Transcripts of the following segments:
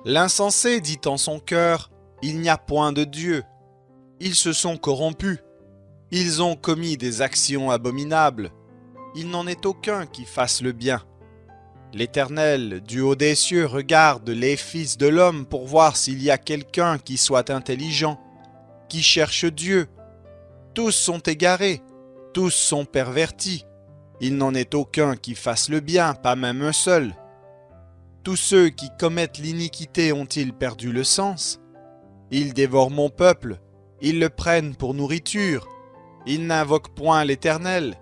L'insensé dit en son cœur, il n'y a point de Dieu. Ils se sont corrompus. Ils ont commis des actions abominables. Il n'en est aucun qui fasse le bien. L'Éternel, du haut des cieux, regarde les fils de l'homme pour voir s'il y a quelqu'un qui soit intelligent, qui cherche Dieu. Tous sont égarés, tous sont pervertis. Il n'en est aucun qui fasse le bien, pas même un seul. Tous ceux qui commettent l'iniquité ont-ils perdu le sens? Ils dévorent mon peuple, ils le prennent pour nourriture. Ils n'invoquent point l'Éternel.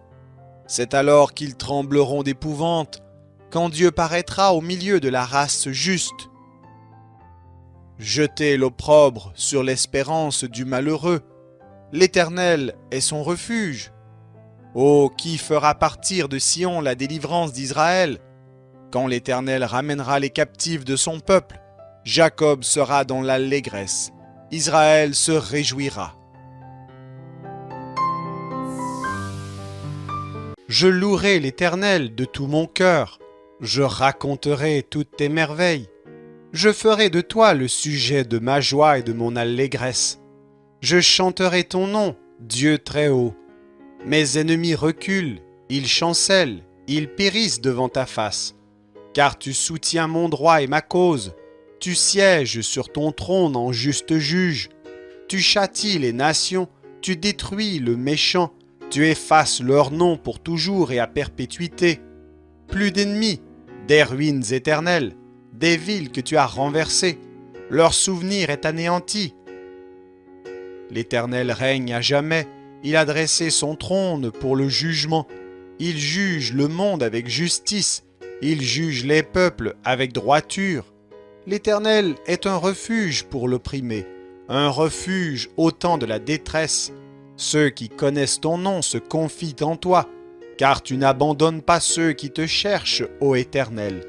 C'est alors qu'ils trembleront d'épouvante, quand Dieu paraîtra au milieu de la race juste. Jetez l'opprobre sur l'espérance du malheureux. L'Éternel est son refuge. Oh, qui fera partir de Sion la délivrance d'Israël? Quand l'Éternel ramènera les captifs de son peuple, Jacob sera dans l'allégresse, Israël se réjouira. Je louerai l'Éternel de tout mon cœur, je raconterai toutes tes merveilles. Je ferai de toi le sujet de ma joie et de mon allégresse. Je chanterai ton nom, Dieu très haut. Mes ennemis reculent, ils chancellent, ils périssent devant ta face. Car tu soutiens mon droit et ma cause. Tu sièges sur ton trône en juste juge. Tu châties les nations, tu détruis le méchant. Tu effaces leur nom pour toujours et à perpétuité. Plus d'ennemis, des ruines éternelles, des villes que tu as renversées. Leur souvenir est anéanti. L'Éternel règne à jamais. Il a dressé son trône pour le jugement. Il juge le monde avec justice. Il juge les peuples avec droiture. L'Éternel est un refuge pour l'opprimé, un refuge au temps de la détresse. Ceux qui connaissent ton nom se confient en toi, car tu n'abandonnes pas ceux qui te cherchent, ô Éternel.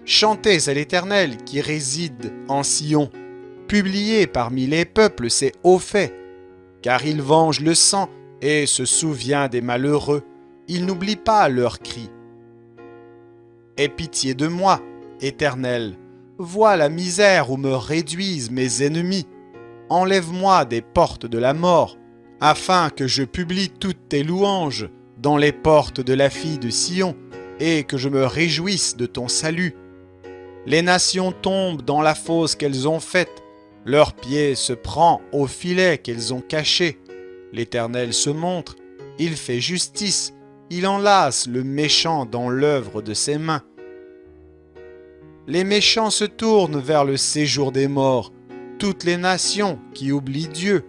Chantez à l'Éternel qui réside en Sion. Publiez parmi les peuples ses hauts faits, car il venge le sang et se souvient des malheureux. Il n'oublie pas leurs cris. Aie pitié de moi, Éternel. Vois la misère où me réduisent mes ennemis. Enlève-moi des portes de la mort, afin que je publie toutes tes louanges dans les portes de la fille de Sion, et que je me réjouisse de ton salut. Les nations tombent dans la fosse qu'elles ont faite, leur pied se prend au filet qu'elles ont caché. L'Éternel se montre, il fait justice, il enlace le méchant dans l'œuvre de ses mains. Les méchants se tournent vers le séjour des morts, toutes les nations qui oublient Dieu,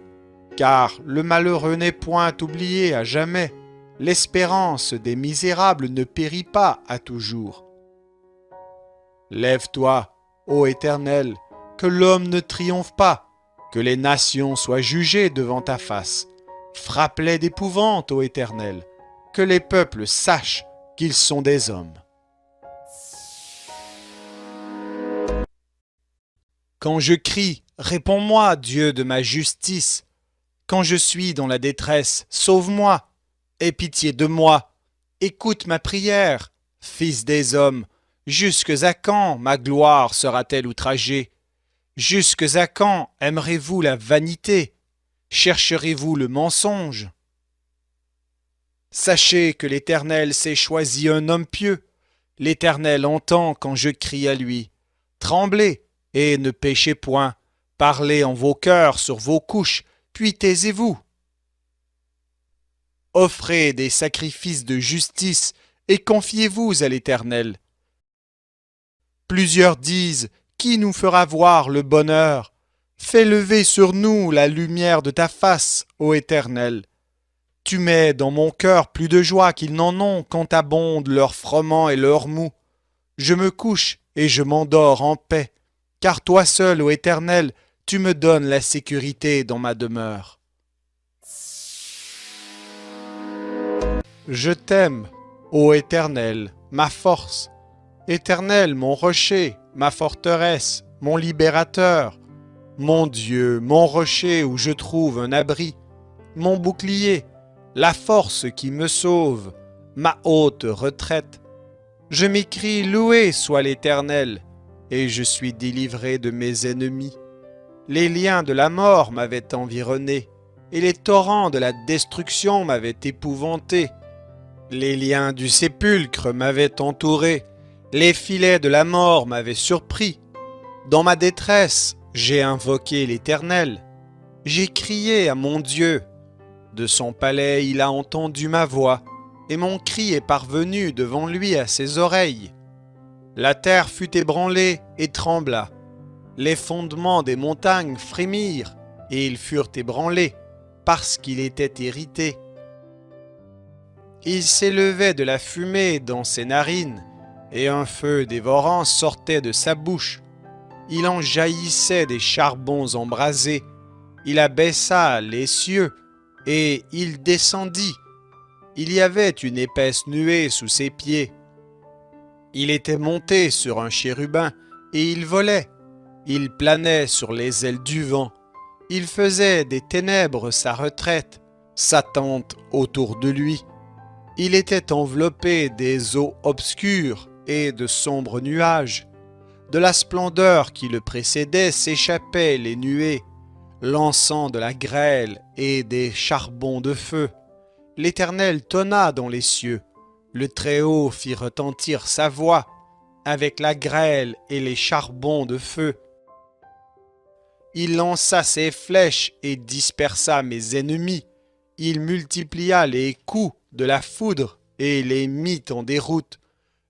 car le malheureux n'est point oublié à jamais, l'espérance des misérables ne périt pas à toujours. Lève-toi, ô Éternel, que l'homme ne triomphe pas, que les nations soient jugées devant ta face. Frappe-les d'épouvante, ô Éternel, que les peuples sachent qu'ils sont des hommes. Quand je crie, réponds-moi, Dieu de ma justice. Quand je suis dans la détresse, sauve-moi. Aie pitié de moi. Écoute ma prière, Fils des hommes. Jusques à quand ma gloire sera-t-elle outragée? Jusques à quand aimerez-vous la vanité? Chercherez-vous le mensonge? Sachez que l'Éternel s'est choisi un homme pieux. L'Éternel entend quand je crie à lui. Tremblez et ne péchez point. Parlez en vos cœurs sur vos couches, puis taisez-vous. Offrez des sacrifices de justice et confiez-vous à l'Éternel. Plusieurs disent, qui nous fera voir le bonheur? Fais lever sur nous la lumière de ta face, ô Éternel. Tu mets dans mon cœur plus de joie qu'ils n'en ont quand abondent leurs froment et leurs mou. Je me couche et je m'endors en paix, car toi seul, ô Éternel, tu me donnes la sécurité dans ma demeure. Je t'aime, ô Éternel, ma force. Éternel, mon rocher, ma forteresse, mon libérateur, mon Dieu, mon rocher où je trouve un abri, mon bouclier, la force qui me sauve, ma haute retraite. Je m'écrie, loué soit l'Éternel. et je suis délivré de mes ennemis. Les liens de la mort m'avaient environné, et les torrents de la destruction m'avaient épouvanté. Les liens du sépulcre m'avaient entouré, les filets de la mort m'avaient surpris. Dans ma détresse, j'ai invoqué l'Éternel. J'ai crié à mon Dieu. De son palais, il a entendu ma voix, et mon cri est parvenu devant lui à ses oreilles. La terre fut ébranlée et trembla. Les fondements des montagnes frémirent, et ils furent ébranlés, parce qu'il était irrité. Il s'élevait de la fumée dans ses narines, et un feu dévorant sortait de sa bouche. Il en jaillissait des charbons embrasés. Il abaissa les cieux, et il descendit. Il y avait une épaisse nuée sous ses pieds. Il était monté sur un chérubin, et il volait. Il planait sur les ailes du vent. Il faisait des ténèbres sa retraite, sa tente autour de lui. Il était enveloppé des eaux obscures et de sombres nuages. De la splendeur qui le précédait s'échappaient les nuées, lançant de la grêle et des charbons de feu. L'Éternel tonna dans les cieux. Le Très-Haut fit retentir sa voix avec la grêle et les charbons de feu. Il lança ses flèches et dispersa mes ennemis. Il multiplia les coups de la foudre et les mit en déroute.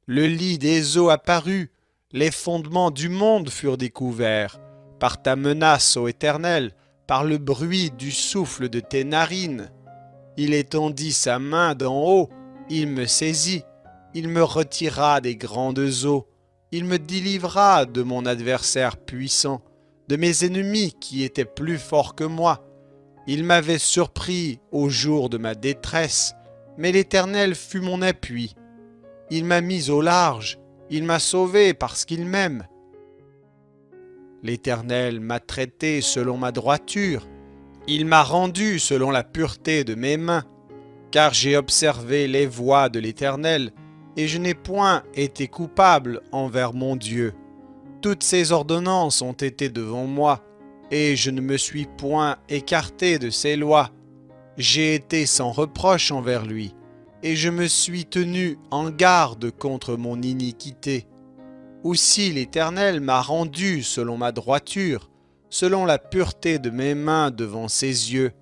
Le lit des eaux apparut, les fondements du monde furent découverts. Par ta menace, ô Éternel, par le bruit du souffle de tes narines. Il étendit sa main d'en haut, il me saisit, il me retira des grandes eaux, il me délivra de mon adversaire puissant, de mes ennemis qui étaient plus forts que moi. Il m'avait surpris au jour de ma détresse, mais l'Éternel fut mon appui. Il m'a mis au large, il m'a sauvé parce qu'il m'aime. L'Éternel m'a traité selon ma droiture, il m'a rendu selon la pureté de mes mains, car j'ai observé les voies de l'Éternel, et je n'ai point été coupable envers mon Dieu. Toutes ses ordonnances ont été devant moi, et je ne me suis point écarté de ses lois. J'ai été sans reproche envers lui, et je me suis tenu en garde contre mon iniquité. Aussi l'Éternel m'a rendu selon ma droiture, selon la pureté de mes mains devant ses yeux.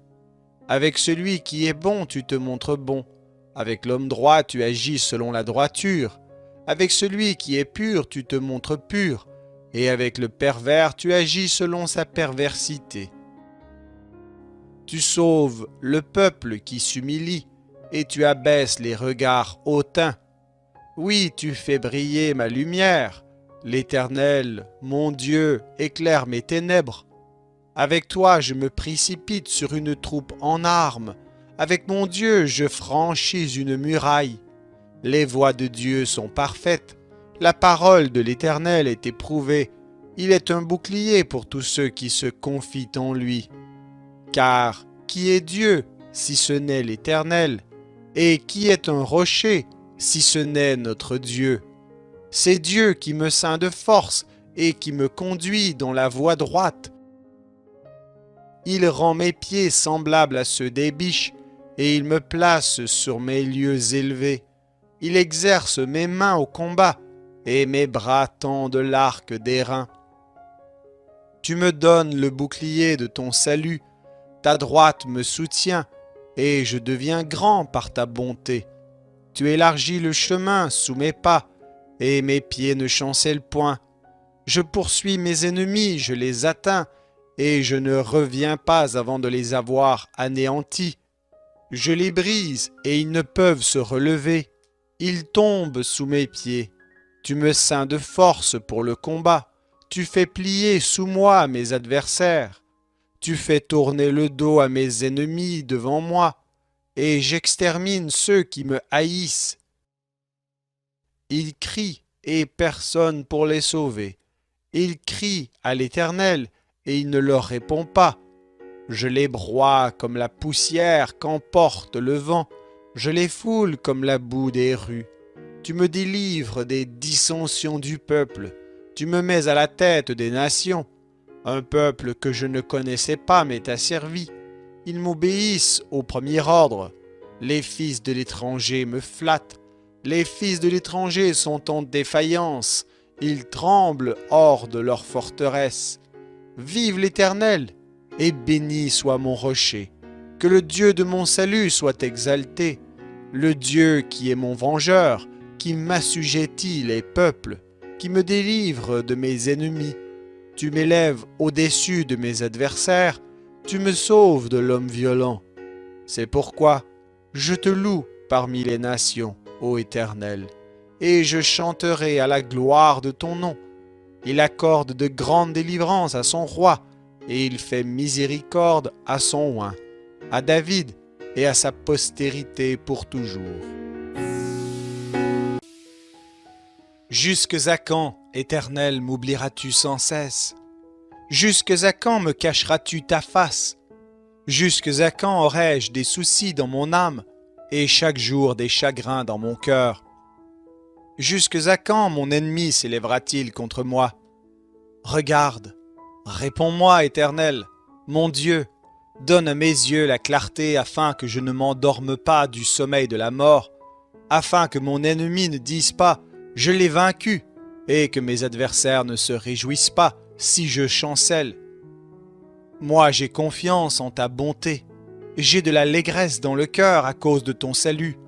Avec celui qui est bon, tu te montres bon. Avec l'homme droit, tu agis selon la droiture. Avec celui qui est pur, tu te montres pur. Et avec le pervers, tu agis selon sa perversité. Tu sauves le peuple qui s'humilie, et tu abaisses les regards hautains. Oui, tu fais briller ma lumière. L'Éternel, mon Dieu, éclaire mes ténèbres. Avec toi, je me précipite sur une troupe en armes. Avec mon Dieu, je franchis une muraille. Les voies de Dieu sont parfaites. La parole de l'Éternel est éprouvée. Il est un bouclier pour tous ceux qui se confient en lui. Car qui est Dieu si ce n'est l'Éternel? Et qui est un rocher si ce n'est notre Dieu? C'est Dieu qui me ceint de force et qui me conduit dans la voie droite. Il rend mes pieds semblables à ceux des biches, et il me place sur mes lieux élevés. Il exerce mes mains au combat, et mes bras tendent l'arc d'airain. Tu me donnes le bouclier de ton salut, ta droite me soutient, et je deviens grand par ta bonté. Tu élargis le chemin sous mes pas, et mes pieds ne chancellent point. Je poursuis mes ennemis, je les atteins, et je ne reviens pas avant de les avoir anéantis. Je les brise, et ils ne peuvent se relever. Ils tombent sous mes pieds. Tu me ceins de force pour le combat. Tu fais plier sous moi mes adversaires. Tu fais tourner le dos à mes ennemis devant moi, et j'extermine ceux qui me haïssent. Ils crient, et personne pour les sauver. Ils crient à l'Éternel, et il ne leur répond pas. Je les broie comme la poussière qu'emporte le vent. Je les foule comme la boue des rues. Tu me délivres des dissensions du peuple. Tu me mets à la tête des nations. Un peuple que je ne connaissais pas m'est asservi. Ils m'obéissent au premier ordre. Les fils de l'étranger me flattent. Les fils de l'étranger sont en défaillance. Ils tremblent hors de leur forteresse. Vive l'Éternel, et béni soit mon rocher. Que le Dieu de mon salut soit exalté. Le Dieu qui est mon vengeur, qui m'assujettit les peuples, qui me délivre de mes ennemis. Tu m'élèves au-dessus de mes adversaires, tu me sauves de l'homme violent. C'est pourquoi je te loue parmi les nations, ô Éternel, et je chanterai à la gloire de ton nom. Il accorde de grandes délivrances à son roi, et il fait miséricorde à son oint, à David et à sa postérité pour toujours. Jusques à quand, Éternel, m'oublieras-tu sans cesse? Jusques à quand me cacheras-tu ta face? Jusques à quand aurai-je des soucis dans mon âme et chaque jour des chagrins dans mon cœur? Jusques à quand mon ennemi s'élèvera-t-il contre moi? Regarde, réponds-moi, Éternel, mon Dieu, donne à mes yeux la clarté afin que je ne m'endorme pas du sommeil de la mort, afin que mon ennemi ne dise pas « Je l'ai vaincu » et que mes adversaires ne se réjouissent pas si je chancelle. Moi j'ai confiance en ta bonté, j'ai de l'allégresse dans le cœur à cause de ton salut.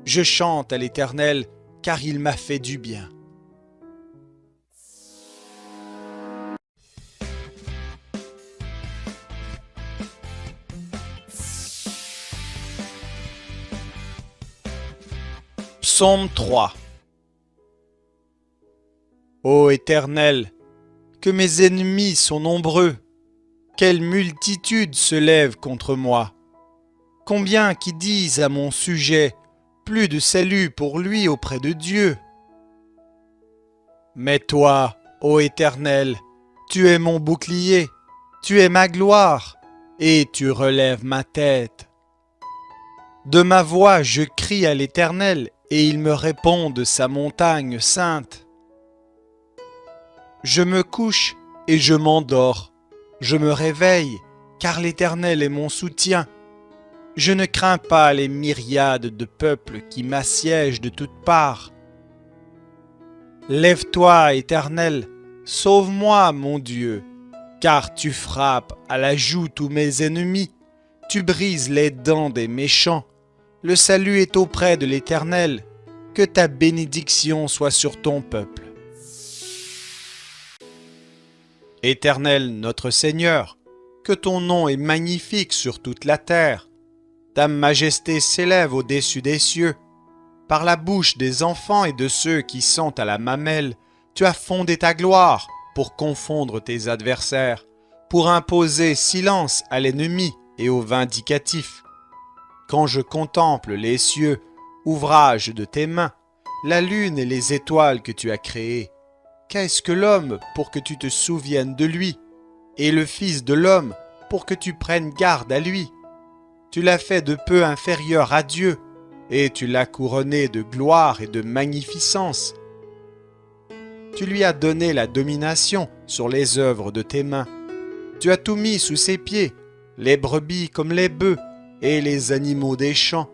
Je chante à l'Éternel, car il m'a fait du bien. Psaume 3. Ô Éternel, que mes ennemis sont nombreux, quelle multitude se lève contre moi. Combien qui disent à mon sujet, plus de salut pour lui auprès de Dieu. Mais toi, ô Éternel, tu es mon bouclier, tu es ma gloire, et tu relèves ma tête. De ma voix je crie à l'Éternel, et il me répond de sa montagne sainte. Je me couche et je m'endors. Je me réveille, car l'Éternel est mon soutien. Je ne crains pas les myriades de peuples qui m'assiègent de toutes parts. Lève-toi, Éternel, sauve-moi, mon Dieu, car tu frappes à la joue tous mes ennemis, tu brises les dents des méchants. Le salut est auprès de l'Éternel, que ta bénédiction soit sur ton peuple. Éternel notre Seigneur, que ton nom est magnifique sur toute la terre. Ta majesté s'élève au-dessus des cieux. Par la bouche des enfants et de ceux qui sont à la mamelle, tu as fondé ta gloire pour confondre tes adversaires, pour imposer silence à l'ennemi et au vindicatif. Quand je contemple les cieux, ouvrage de tes mains, la lune et les étoiles que tu as créées, qu'est-ce que l'homme pour que tu te souviennes de lui, et le Fils de l'homme pour que tu prennes garde à lui? Tu l'as fait de peu inférieur à Dieu, et tu l'as couronné de gloire et de magnificence. Tu lui as donné la domination sur les œuvres de tes mains. Tu as tout mis sous ses pieds, les brebis comme les bœufs, et les animaux des champs,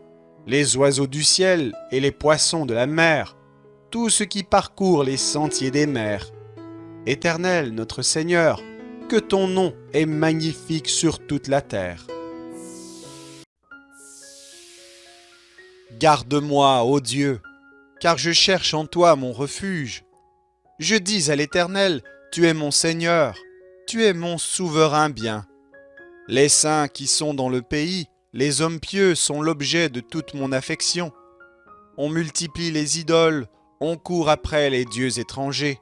les oiseaux du ciel et les poissons de la mer, tout ce qui parcourt les sentiers des mers. Éternel, notre Seigneur, que ton nom est magnifique sur toute la terre. Garde-moi, ô Dieu, car je cherche en toi mon refuge. Je dis à l'Éternel, tu es mon Seigneur, tu es mon souverain bien. Les saints qui sont dans le pays, les hommes pieux sont l'objet de toute mon affection. On multiplie les idoles, on court après les dieux étrangers.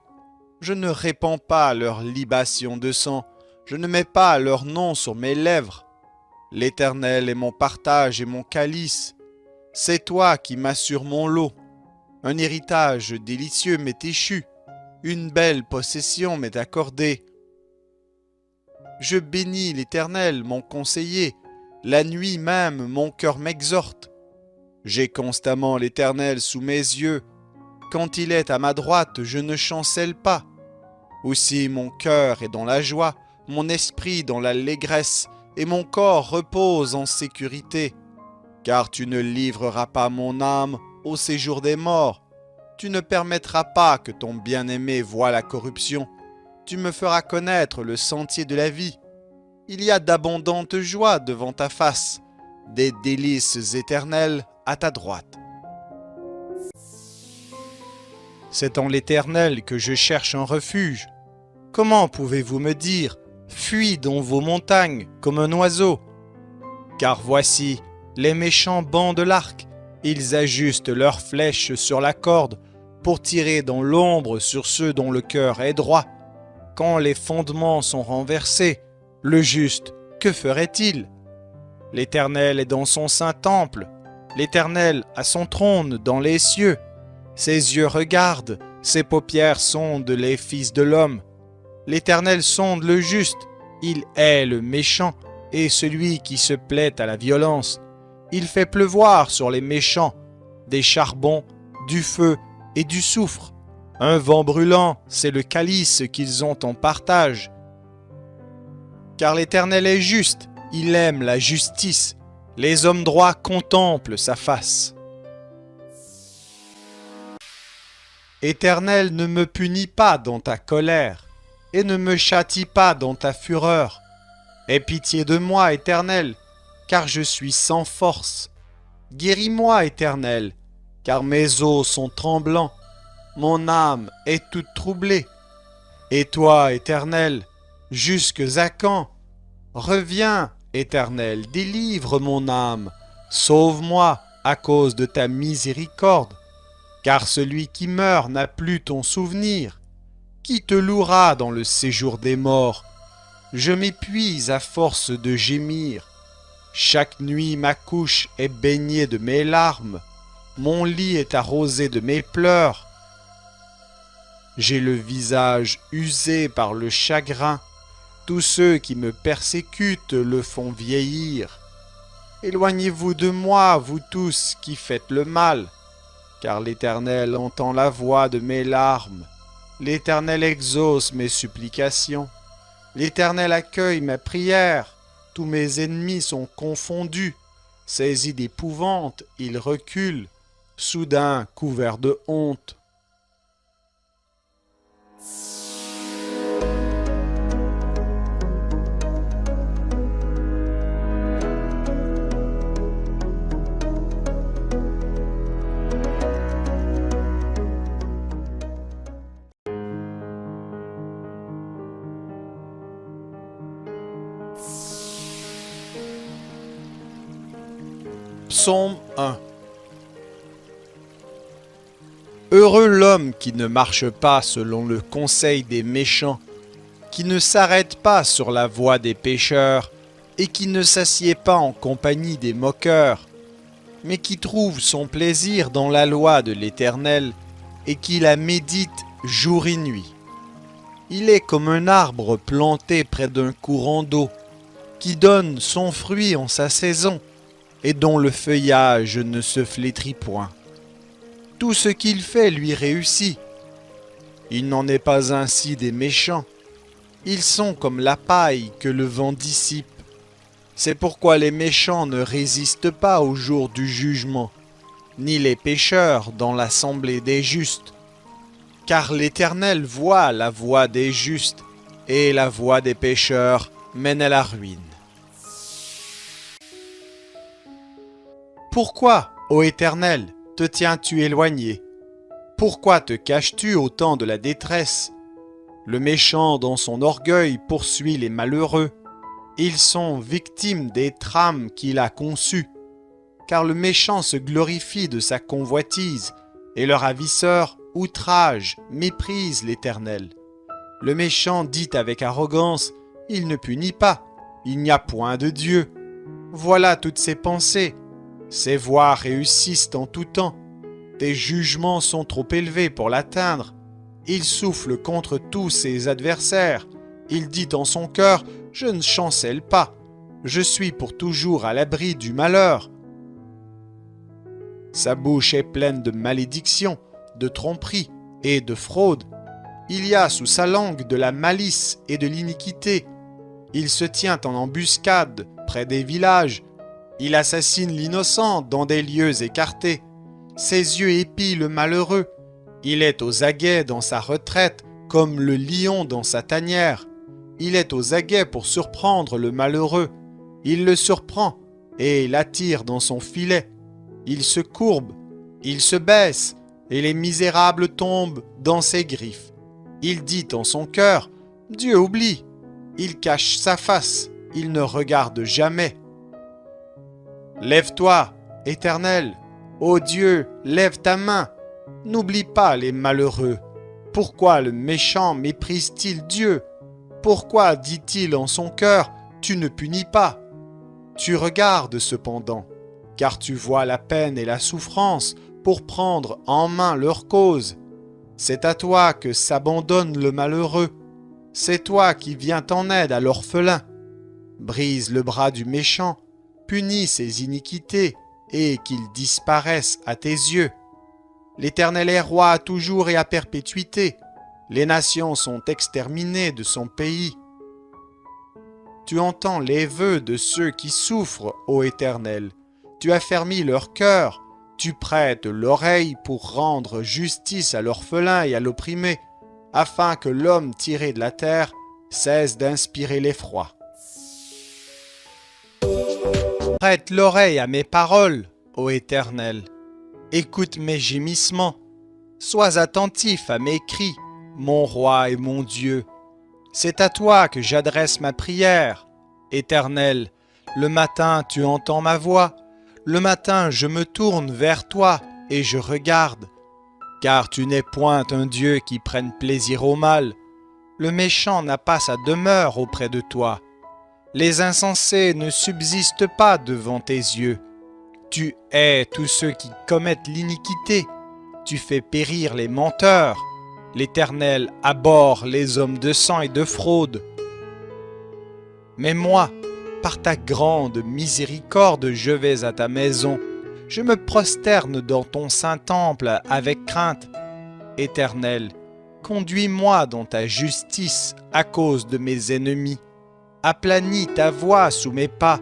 Je ne répands pas leur libation de sang, je ne mets pas leur nom sur mes lèvres. L'Éternel est mon partage et mon calice. C'est toi qui m'assures mon lot. Un héritage délicieux m'est échu, une belle possession m'est accordée. Je bénis l'Éternel, mon conseiller. La nuit même, mon cœur m'exhorte. J'ai constamment l'Éternel sous mes yeux. Quand il est à ma droite, je ne chancelle pas. Aussi mon cœur est dans la joie, mon esprit dans l'allégresse, et mon corps repose en sécurité. Car tu ne livreras pas mon âme au séjour des morts. Tu ne permettras pas que ton bien-aimé voie la corruption. Tu me feras connaître le sentier de la vie. Il y a d'abondantes joies devant ta face, des délices éternelles à ta droite. C'est en l'Éternel que je cherche un refuge. Comment pouvez-vous me dire, fuis dans vos montagnes comme un oiseau? Car voici, les méchants bandent l'arc, ils ajustent leurs flèches sur la corde pour tirer dans l'ombre sur ceux dont le cœur est droit. Quand les fondements sont renversés, le juste, que ferait-il? L'Éternel est dans son saint temple, l'Éternel a son trône dans les cieux. Ses yeux regardent, ses paupières sondent les fils de l'homme. L'Éternel sonde le juste, il hait le méchant et celui qui se plaît à la violence. Il fait pleuvoir sur les méchants des charbons, du feu et du soufre. Un vent brûlant, c'est le calice qu'ils ont en partage. Car l'Éternel est juste, il aime la justice. Les hommes droits contemplent sa face. Éternel, ne me punis pas dans ta colère, et ne me châtie pas dans ta fureur. Aie pitié de moi, Éternel, car je suis sans force. Guéris-moi, Éternel, car mes os sont tremblants. Mon âme est toute troublée. Et toi, Éternel, jusque à quand? Reviens, Éternel, délivre mon âme. Sauve-moi à cause de ta miséricorde. Car celui qui meurt n'a plus ton souvenir. Qui te louera dans le séjour des morts? Je m'épuise à force de gémir. Chaque nuit ma couche est baignée de mes larmes. Mon lit est arrosé de mes pleurs. J'ai le visage usé par le chagrin. Tous ceux qui me persécutent le font vieillir. Éloignez-vous de moi, vous tous qui faites le mal. Car l'Éternel entend la voix de mes larmes. L'Éternel exauce mes supplications. L'Éternel accueille mes prières. Tous mes ennemis sont confondus. Saisis d'épouvante, ils reculent, soudain couverts de honte. Psaume 1. Heureux l'homme qui ne marche pas selon le conseil des méchants, qui ne s'arrête pas sur la voie des pécheurs, et qui ne s'assied pas en compagnie des moqueurs, mais qui trouve son plaisir dans la loi de l'Éternel, et qui la médite jour et nuit. Il est comme un arbre planté près d'un courant d'eau, qui donne son fruit en sa saison, et dont le feuillage ne se flétrit point. Tout ce qu'il fait lui réussit. Il n'en est pas ainsi des méchants. Ils sont comme la paille que le vent dissipe. C'est pourquoi les méchants ne résistent pas au jour du jugement, ni les pécheurs dans l'assemblée des justes. Car l'Éternel voit la voie des justes, et la voie des pécheurs mène à la ruine. Pourquoi, ô Éternel, te tiens-tu éloigné? Pourquoi te caches-tu au temps de la détresse? Le méchant dans son orgueil poursuit les malheureux. Ils sont victimes des trames qu'il a conçues. Car le méchant se glorifie de sa convoitise, et le ravisseur outrage, méprise l'Éternel. Le méchant dit avec arrogance, « Il ne punit pas, il n'y a point de Dieu. » Voilà toutes ses pensées. Ses voies réussissent en tout temps. Tes jugements sont trop élevés pour l'atteindre. Il souffle contre tous ses adversaires. Il dit en son cœur, « Je ne chancelle pas. Je suis pour toujours à l'abri du malheur. » Sa bouche est pleine de malédictions, de tromperies et de fraudes. Il y a sous sa langue de la malice et de l'iniquité. Il se tient en embuscade près des villages. Il assassine l'innocent dans des lieux écartés. Ses yeux épient le malheureux. Il est aux aguets dans sa retraite, comme le lion dans sa tanière. Il est aux aguets pour surprendre le malheureux. Il le surprend et l'attire dans son filet. Il se courbe, il se baisse, et les misérables tombent dans ses griffes. Il dit en son cœur, « Dieu oublie ». Il cache sa face, il ne regarde jamais. Lève-toi, Éternel, ô Dieu, lève ta main. N'oublie pas les malheureux. Pourquoi le méchant méprise-t-il Dieu? Pourquoi dit-il en son cœur, tu ne punis pas? Tu regardes cependant, car tu vois la peine et la souffrance pour prendre en main leur cause. C'est à toi que s'abandonne le malheureux. C'est toi qui viens en aide à l'orphelin. Brise le bras du méchant, punis ses iniquités, et qu'ils disparaissent à tes yeux. L'Éternel est roi à toujours et à perpétuité. Les nations sont exterminées de son pays. Tu entends les vœux de ceux qui souffrent, ô Éternel. Tu affermis leur cœur. Tu prêtes l'oreille pour rendre justice à l'orphelin et à l'opprimé, afin que l'homme tiré de la terre cesse d'inspirer l'effroi. Prête l'oreille à mes paroles, ô Éternel. Écoute mes gémissements. Sois attentif à mes cris, mon roi et mon Dieu. C'est à toi que j'adresse ma prière. Éternel, le matin tu entends ma voix. Le matin je me tourne vers toi et je regarde. Car tu n'es point un Dieu qui prenne plaisir au mal. Le méchant n'a pas sa demeure auprès de toi. Les insensés ne subsistent pas devant tes yeux. Tu hais tous ceux qui commettent l'iniquité. Tu fais périr les menteurs. L'Éternel abhorre les hommes de sang et de fraude. Mais moi, par ta grande miséricorde, je vais à ta maison. Je me prosterne dans ton saint temple avec crainte. Éternel, conduis-moi dans ta justice à cause de mes ennemis. Aplanis ta voix sous mes pas,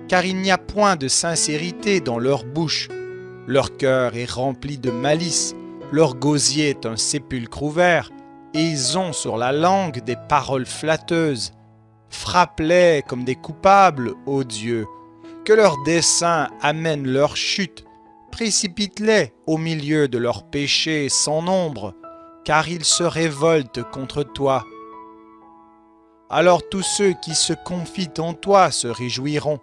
car il n'y a point de sincérité dans leur bouche. Leur cœur est rempli de malice, leur gosier est un sépulcre ouvert, et ils ont sur la langue des paroles flatteuses. Frappe-les comme des coupables, ô Dieu, que leur dessein amène leur chute. Précipite-les au milieu de leurs péchés sans nombre, car ils se révoltent contre toi. Alors tous ceux qui se confient en toi se réjouiront.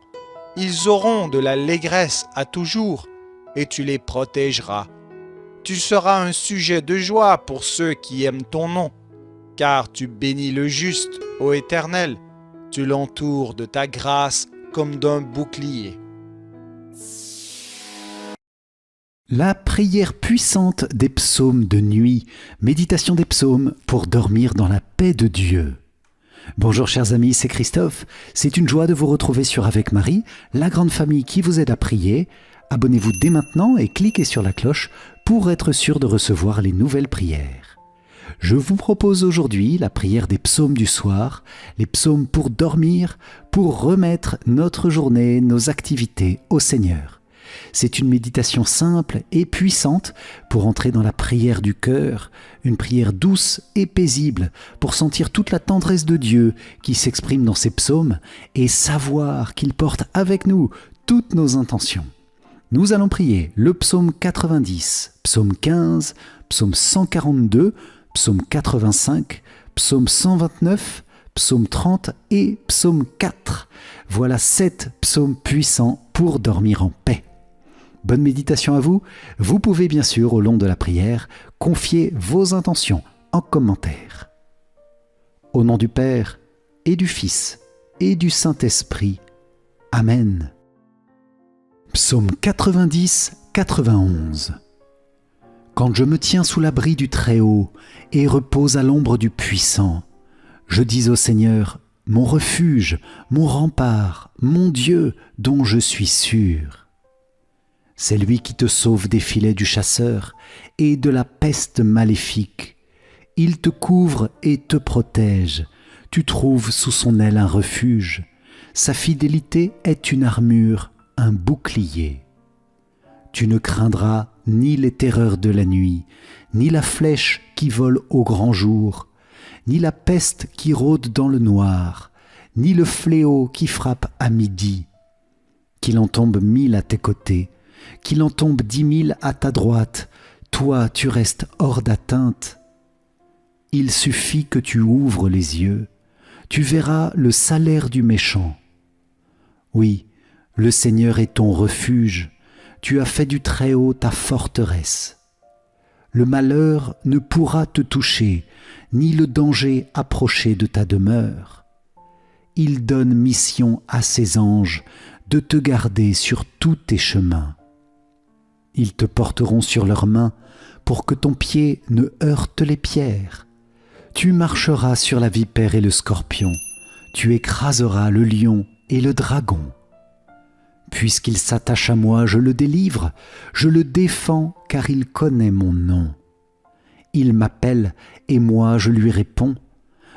Ils auront de l'allégresse à toujours, et tu les protégeras. Tu seras un sujet de joie pour ceux qui aiment ton nom, car tu bénis le juste, ô Éternel. Tu l'entoures de ta grâce comme d'un bouclier. La prière puissante des psaumes de nuit, méditation des psaumes pour dormir dans la paix de Dieu. Bonjour chers amis, c'est Christophe. C'est une joie de vous retrouver sur Avec Marie, la grande famille qui vous aide à prier. Abonnez-vous dès maintenant et cliquez sur la cloche pour être sûr de recevoir les nouvelles prières. Je vous propose aujourd'hui la prière des psaumes du soir, les psaumes pour dormir, pour remettre notre journée, nos activités au Seigneur. C'est une méditation simple et puissante pour entrer dans la prière du cœur, une prière douce et paisible pour sentir toute la tendresse de Dieu qui s'exprime dans ces psaumes et savoir qu'il porte avec nous toutes nos intentions. Nous allons prier le psaume 90, psaume 15, psaume 142, psaume 85, psaume 129, psaume 30 et psaume 4. Voilà 7 psaumes puissants pour dormir en paix. Bonne méditation à vous. Vous pouvez bien sûr, au long de la prière, confier vos intentions en commentaire. Au nom du Père et du Fils et du Saint-Esprit. Amen. Psaume 90-91. Quand je me tiens sous l'abri du Très-Haut et repose à l'ombre du Puissant, je dis au Seigneur, mon refuge, mon rempart, mon Dieu dont je suis sûr. C'est lui qui te sauve des filets du chasseur et de la peste maléfique. Il te couvre et te protège. Tu trouves sous son aile un refuge. Sa fidélité est une armure, un bouclier. Tu ne craindras ni les terreurs de la nuit, ni la flèche qui vole au grand jour, ni la peste qui rôde dans le noir, ni le fléau qui frappe à midi. Qu'il en tombe 1000 à tes côtés, qu'il en tombe 10 000 à ta droite, toi tu restes hors d'atteinte. Il suffit que tu ouvres les yeux, tu verras le salaire du méchant. Oui, le Seigneur est ton refuge, tu as fait du Très-Haut ta forteresse. Le malheur ne pourra te toucher, ni le danger approcher de ta demeure. Il donne mission à ses anges de te garder sur tous tes chemins. Ils te porteront sur leurs mains pour que ton pied ne heurte les pierres. Tu marcheras sur la vipère et le scorpion, tu écraseras le lion et le dragon. Puisqu'il s'attache à moi, je le délivre, je le défends car il connaît mon nom. Il m'appelle et moi je lui réponds.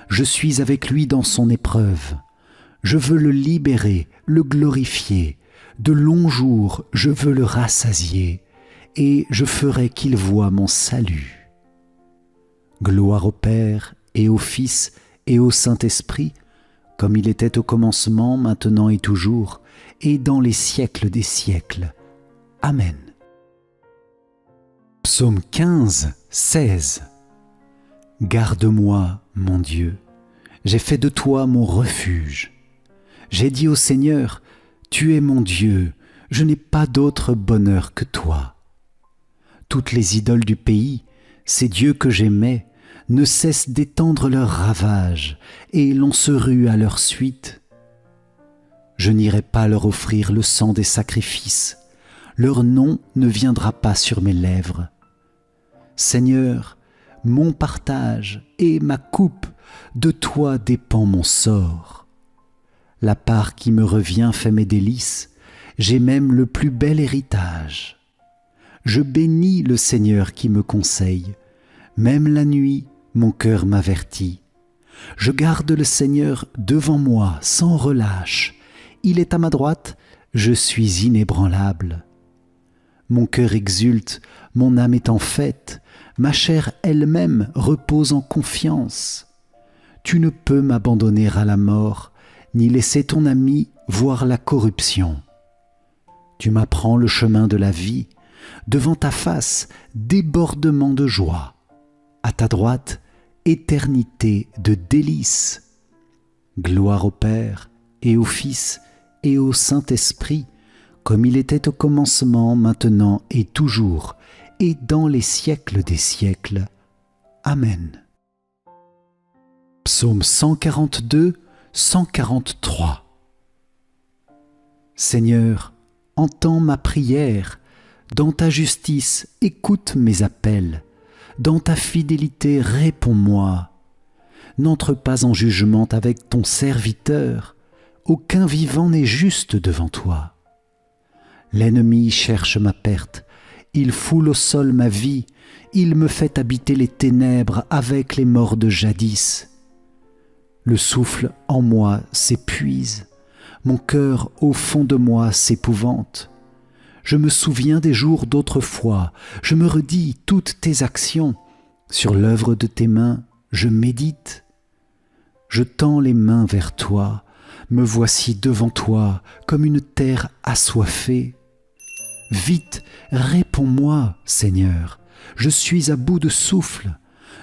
Je suis avec lui dans son épreuve. Je veux le libérer, le glorifier. De longs jours, je veux le rassasier et je ferai qu'il voie mon salut. Gloire au Père et au Fils et au Saint-Esprit, comme il était au commencement, maintenant et toujours, et dans les siècles des siècles. Amen. Psaume 15, 16. Garde-moi, mon Dieu, j'ai fait de toi mon refuge. J'ai dit au Seigneur, tu es mon Dieu, je n'ai pas d'autre bonheur que toi. Toutes les idoles du pays, ces dieux que j'aimais, ne cessent d'étendre leurs ravages, et l'on se rue à leur suite. Je n'irai pas leur offrir le sang des sacrifices, leur nom ne viendra pas sur mes lèvres. Seigneur, mon partage et ma coupe, de toi dépend mon sort. La part qui me revient fait mes délices, j'ai même le plus bel héritage. Je bénis le Seigneur qui me conseille, même la nuit, mon cœur m'avertit. Je garde le Seigneur devant moi sans relâche. Il est à ma droite, je suis inébranlable. Mon cœur exulte, mon âme est en fête, ma chair elle-même repose en confiance. Tu ne peux m'abandonner à la mort, ni laisser ton ami voir la corruption. Tu m'apprends le chemin de la vie, devant ta face, débordement de joie. À ta droite, éternité de délices. Gloire au Père et au Fils et au Saint-Esprit, comme il était au commencement, maintenant et toujours, et dans les siècles des siècles. Amen. Psaume 142, 143. Seigneur, entends ma prière, dans ta justice écoute mes appels, dans ta fidélité réponds-moi. N'entre pas en jugement avec ton serviteur, aucun vivant n'est juste devant toi. L'ennemi cherche ma perte, il foule au sol ma vie, il me fait habiter les ténèbres avec les morts de jadis. Le souffle en moi s'épuise, mon cœur au fond de moi s'épouvante. Je me souviens des jours d'autrefois, je me redis toutes tes actions. Sur l'œuvre de tes mains, je médite. Je tends les mains vers toi, me voici devant toi comme une terre assoiffée. Vite, réponds-moi, Seigneur, je suis à bout de souffle.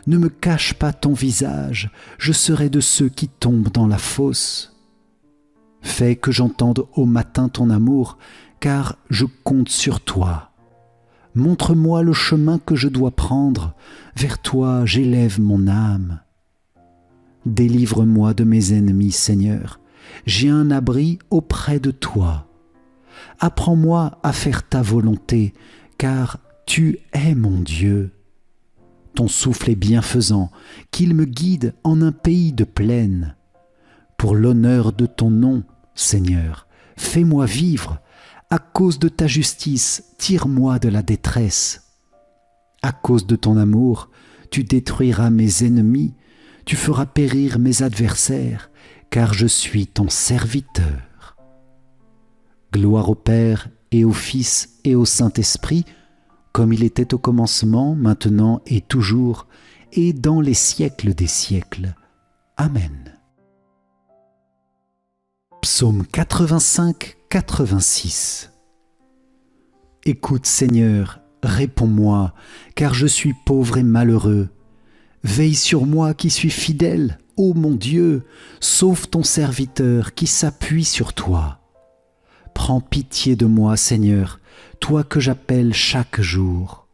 Ne me cache pas ton visage, je serai de ceux qui tombent dans la fosse. Fais que j'entende au matin ton amour, car je compte sur toi. Montre-moi le chemin que je dois prendre, vers toi j'élève mon âme. Délivre-moi de mes ennemis, Seigneur, j'ai un abri auprès de toi. Apprends-moi à faire ta volonté, car tu es mon Dieu. Ton souffle est bienfaisant, qu'il me guide en un pays de plaine. Pour l'honneur de ton nom, Seigneur, fais-moi vivre. À cause de ta justice, tire-moi de la détresse. À cause de ton amour, tu détruiras mes ennemis, tu feras périr mes adversaires, car je suis ton serviteur. Gloire au Père et au Fils et au Saint-Esprit, comme il était au commencement, maintenant et toujours, et dans les siècles des siècles. Amen. Psaume 85-86. Écoute Seigneur, réponds-moi, car je suis pauvre et malheureux. Veille sur moi qui suis fidèle, ô mon Dieu, sauve ton serviteur qui s'appuie sur toi. Prends pitié de moi, Seigneur, toi que j'appelle chaque jour.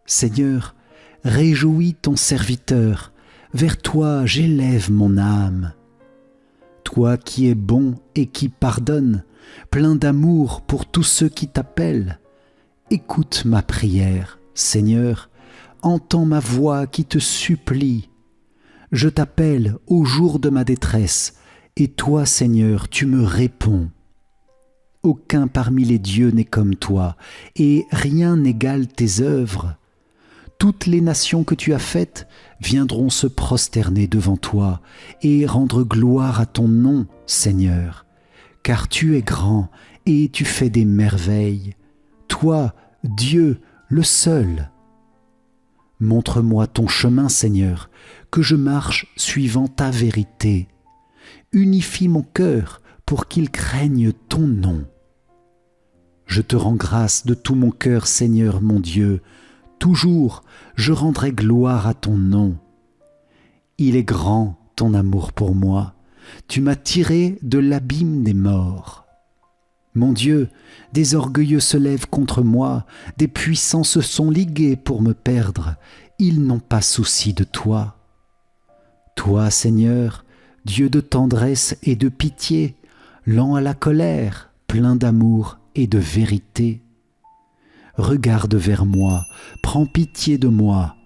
Seigneur, réjouis ton serviteur, vers toi j'élève mon âme. Toi qui es bon et qui pardonne, plein d'amour pour tous ceux qui t'appellent, écoute ma prière, Seigneur, entends ma voix qui te supplie. Je t'appelle au jour de ma détresse, et toi, Seigneur, tu me réponds. Aucun parmi les dieux n'est comme toi, et rien n'égale tes œuvres. Toutes les nations que tu as faites viendront se prosterner devant toi et rendre gloire à ton nom, Seigneur, car tu es grand et tu fais des merveilles. Toi, Dieu, le seul. Montre-moi ton chemin, Seigneur, que je marche suivant ta vérité. Unifie mon cœur pour qu'il craigne ton nom. Je te rends grâce de tout mon cœur, Seigneur mon Dieu. Toujours, je rendrai gloire à ton nom. Il est grand ton amour pour moi. Tu m'as tiré de l'abîme des morts. Mon Dieu, des orgueilleux se lèvent contre moi, des puissants se sont ligués pour me perdre. Ils n'ont pas souci de toi. Toi, Seigneur, Dieu de tendresse et de pitié, lent à la colère, plein d'amour et de vérité. Regarde vers moi, prends pitié de moi,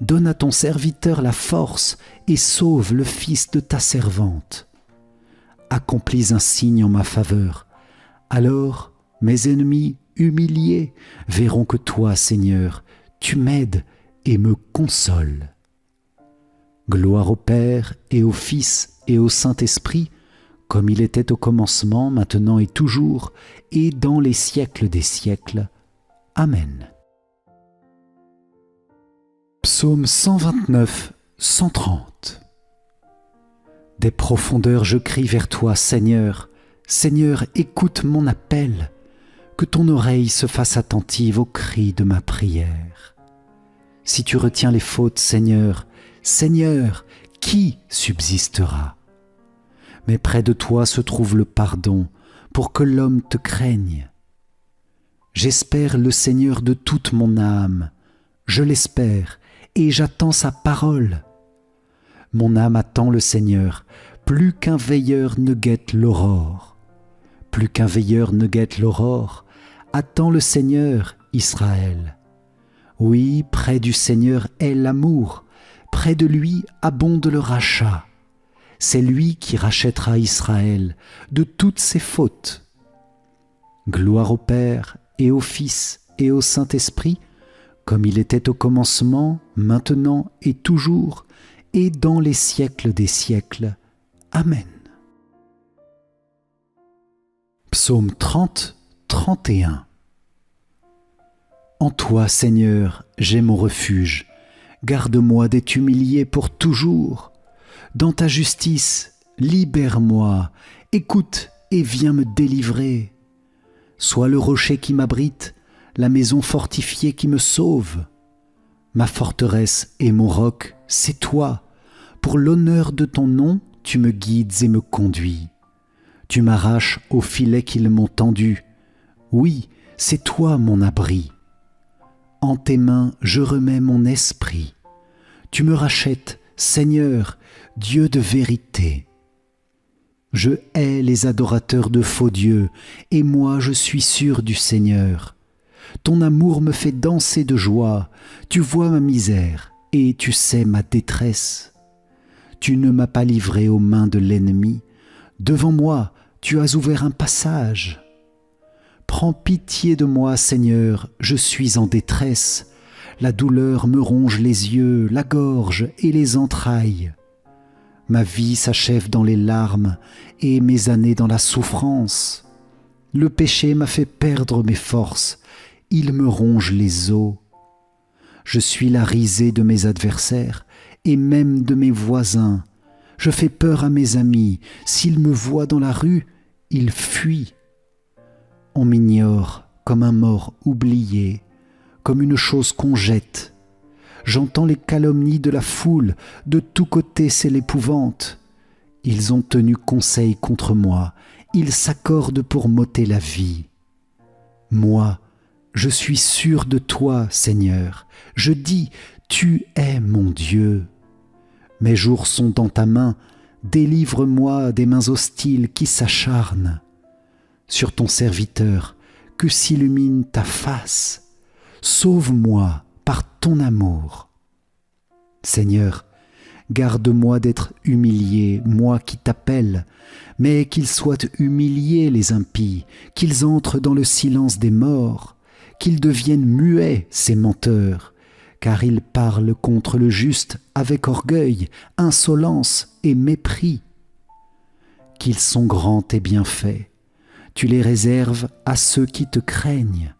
donne à ton serviteur la force et sauve le fils de ta servante. Accomplis un signe en ma faveur, alors mes ennemis humiliés verront que toi, Seigneur, tu m'aides et me consoles. Gloire au Père et au Fils et au Saint-Esprit, comme il était au commencement, maintenant et toujours, et dans les siècles des siècles. Amen. Psaume 129, 130. Des profondeurs je crie vers toi, Seigneur. Seigneur, écoute mon appel. Que ton oreille se fasse attentive aux cris de ma prière. Si tu retiens les fautes, Seigneur, Seigneur, qui subsistera? Mais près de toi se trouve le pardon, pour que l'homme te craigne. J'espère le Seigneur de toute mon âme, je l'espère, et j'attends sa parole. Mon âme attend le Seigneur, plus qu'un veilleur ne guette l'aurore. Plus qu'un veilleur ne guette l'aurore, attends le Seigneur, Israël. Oui, près du Seigneur est l'amour, près de lui abonde le rachat. C'est lui qui rachètera Israël de toutes ses fautes. Gloire au Père et au Fils et au Saint-Esprit, comme il était au commencement, maintenant et toujours, et dans les siècles des siècles. Amen. Psaume 30, 31. En toi, Seigneur, j'ai mon refuge. Garde-moi d'être humilié pour toujours. Dans ta justice, libère-moi. Écoute et viens me délivrer. Sois le rocher qui m'abrite, la maison fortifiée qui me sauve. Ma forteresse et mon roc, c'est toi. Pour l'honneur de ton nom, tu me guides et me conduis. Tu m'arraches au filet qu'ils m'ont tendu. Oui, c'est toi mon abri. En tes mains, je remets mon esprit. Tu me rachètes, Seigneur, Dieu de vérité. Je hais les adorateurs de faux dieux, et moi je suis sûr du Seigneur. Ton amour me fait danser de joie, tu vois ma misère, et tu sais ma détresse. Tu ne m'as pas livré aux mains de l'ennemi, devant moi tu as ouvert un passage. Prends pitié de moi, Seigneur, je suis en détresse. La douleur me ronge les yeux, la gorge et les entrailles. Ma vie s'achève dans les larmes et mes années dans la souffrance. Le péché m'a fait perdre mes forces, il me ronge les os. Je suis la risée de mes adversaires et même de mes voisins. Je fais peur à mes amis, s'ils me voient dans la rue, ils fuient. On m'ignore comme un mort oublié, comme une chose qu'on jette. J'entends les calomnies de la foule, de tous côtés c'est l'épouvante. Ils ont tenu conseil contre moi, ils s'accordent pour m'ôter la vie. Moi, je suis sûr de toi, Seigneur. Je dis, tu es mon Dieu. Mes jours sont dans ta main, délivre-moi des mains hostiles qui s'acharnent. Sur ton serviteur, que s'illumine ta face. Sauve-moi par ton amour. Seigneur, garde-moi d'être humilié, moi qui t'appelle, mais qu'ils soient humiliés les impies, qu'ils entrent dans le silence des morts, qu'ils deviennent muets ces menteurs, car ils parlent contre le juste avec orgueil, insolence et mépris. Qu'ils sont grands tes bienfaits, tu les réserves à ceux qui te craignent.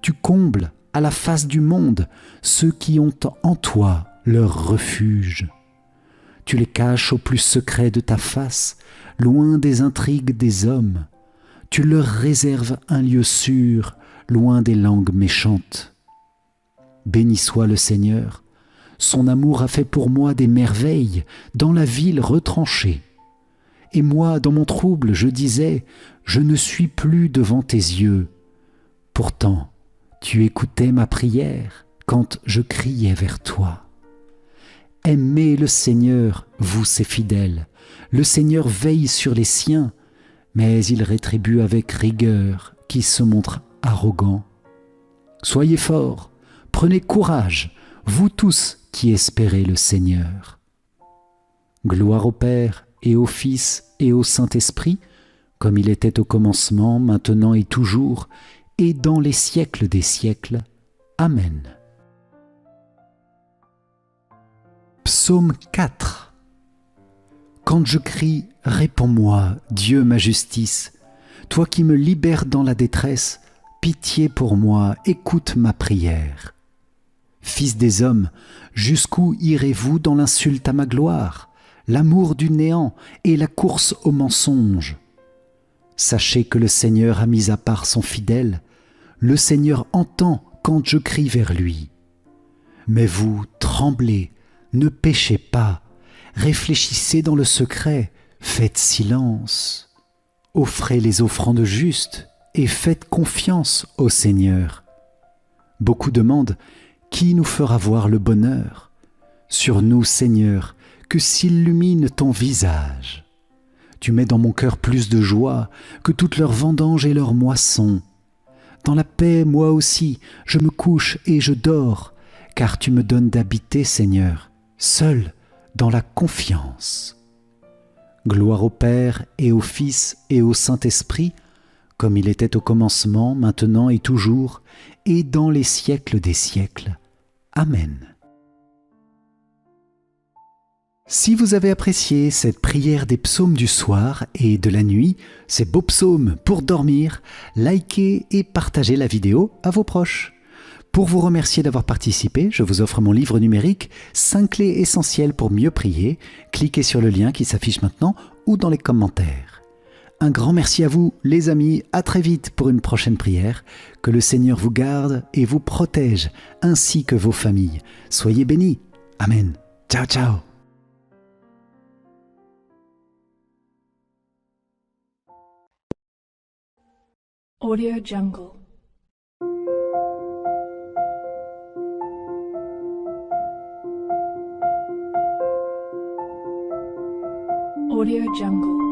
Tu combles à la face du monde ceux qui ont en toi leur refuge. Tu les caches au plus secret de ta face, loin des intrigues des hommes. Tu leur réserves un lieu sûr, loin des langues méchantes. Béni soit le Seigneur, son amour a fait pour moi des merveilles dans la ville retranchée. Et moi, dans mon trouble, je disais, je ne suis plus devant tes yeux. Pourtant, tu écoutais ma prière quand je criais vers toi. Aimez le Seigneur, vous ses fidèles. Le Seigneur veille sur les siens, mais il rétribue avec rigueur qui se montre arrogant. Soyez forts, prenez courage, vous tous qui espérez le Seigneur. Gloire au Père et au Fils et au Saint-Esprit, comme il était au commencement, maintenant et toujours, et dans les siècles des siècles. Amen. Psaume 4. Quand je crie, réponds-moi, Dieu ma justice. Toi qui me libères dans la détresse, pitié pour moi, écoute ma prière. Fils des hommes, jusqu'où irez-vous dans l'insulte à ma gloire, l'amour du néant et la course au mensonge? Sachez que le Seigneur a mis à part son fidèle, le Seigneur entend quand je crie vers lui. Mais vous, tremblez, ne péchez pas, réfléchissez dans le secret, faites silence. Offrez les offrandes justes et faites confiance au Seigneur. Beaucoup demandent, qui nous fera voir le bonheur? Sur nous, Seigneur, que s'illumine ton visage. Tu mets dans mon cœur plus de joie que toutes leurs vendanges et leurs moissons. Dans la paix, moi aussi, je me couche et je dors, car tu me donnes d'habiter, Seigneur, seul dans la confiance. Gloire au Père et au Fils et au Saint-Esprit, comme il était au commencement, maintenant et toujours, et dans les siècles des siècles. Amen. Si vous avez apprécié cette prière des psaumes du soir et de la nuit, ces beaux psaumes pour dormir, likez et partagez la vidéo à vos proches. Pour vous remercier d'avoir participé, je vous offre mon livre numérique 5 clés essentielles pour mieux prier. Cliquez sur le lien qui s'affiche maintenant ou dans les commentaires. Un grand merci à vous, les amis. À très vite pour une prochaine prière. Que le Seigneur vous garde et vous protège, ainsi que vos familles. Soyez bénis. Amen. Ciao, ciao. Audio Jungle. Audio Jungle.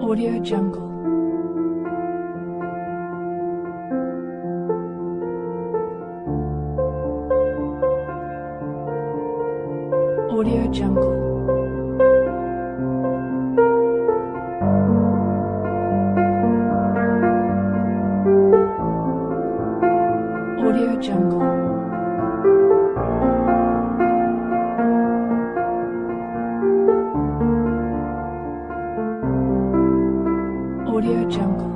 Audio Jungle. Audio Jungle. Audio Jungle. Audio Jungle.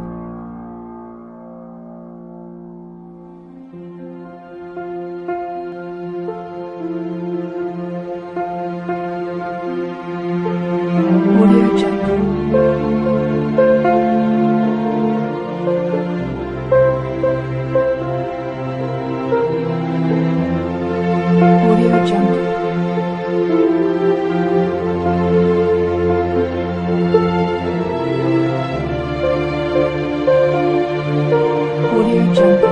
Audio Jungle. Audio Jungle. Audio Jungle.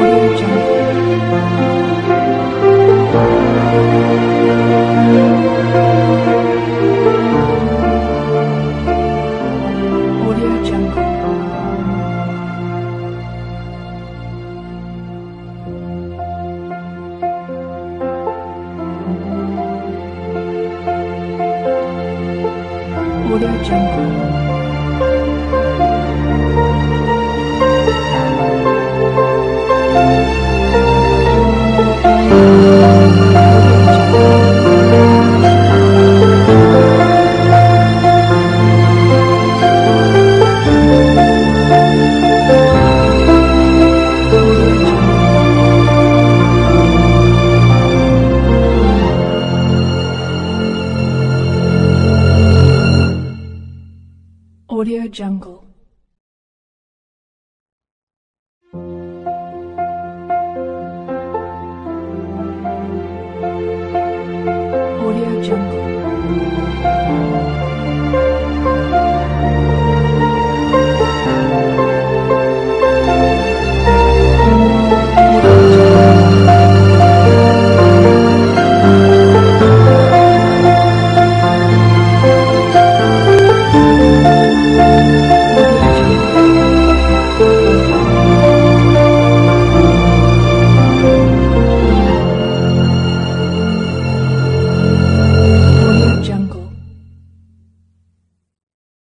Audio Jungle. Audio Jungle. Audio Jungle. Audio Jungle.